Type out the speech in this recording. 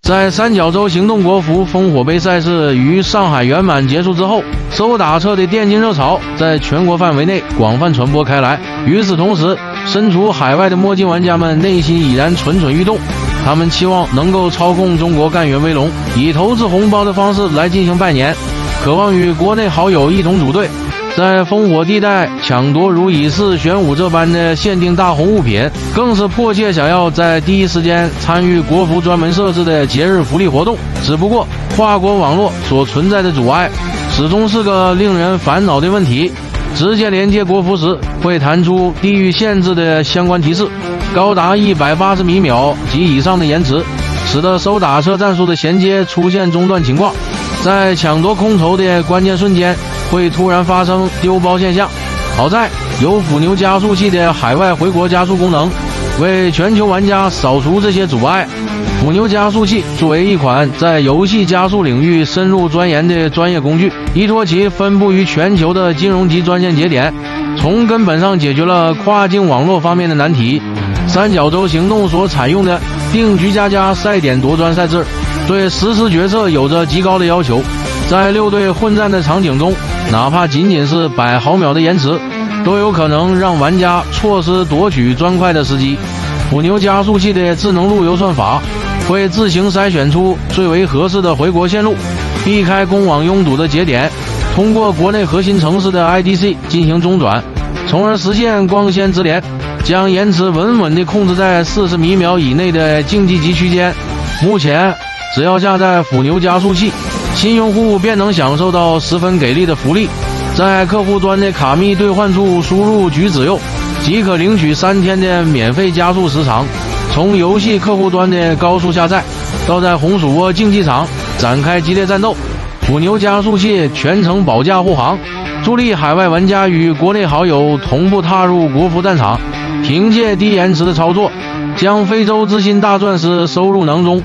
在三角洲行动国服烽火杯赛事于上海圆满结束之后，手打车的电竞热潮在全国范围内广泛传播开来。与此同时，身处海外的墨镜玩家们内心已然蠢蠢欲动，他们期望能够操控中国干员威龙，以投掷红包的方式来进行拜年，渴望与国内好友一同组队，在烽火地带抢夺如以示玄武这般的限定大红物品，更是迫切想要在第一时间参与国服专门设置的节日福利活动。只不过跨国网络所存在的阻碍始终是个令人烦恼的问题，直接连接国服时会弹出地域限制的相关提示，高达180米秒及以上的延迟，使得手打车战术的衔接出现中断情况，在抢夺空投的关键瞬间会突然发生丢包现象。好在有腐牛加速器的海外回国加速功能，为全球玩家扫除这些阻碍。腐牛加速器作为一款在游戏加速领域深入钻研的专业工具，依托其分布于全球的金融级专线节点，从根本上解决了跨境网络方面的难题。三角洲行动所采用的定局加赛点夺专赛制，对实时决策有着极高的要求。在6队混战的场景中，哪怕仅仅是100毫秒的延迟，都有可能让玩家错失夺取砖块的时机。腐牛加速器的智能路由算法会自行筛选出最为合适的回国线路，避开公网拥堵的节点，通过国内核心城市的 IDC 进行中转，从而实现光纤直连，将延迟稳稳地控制在40米秒以内的竞技级区间。目前只要下载腐牛加速器，新用户便能享受到十分给力的福利，在客户端的卡密兑换处输入橘子柚，即可领取3天的免费加速时长。从游戏客户端的高速下载，到在红薯窝竞技场展开激烈战斗，腐牛加速器全程保驾护航，助力海外玩家与国内好友同步踏入国服战场，凭借低延迟的操作，将非洲之心大钻石收入囊中。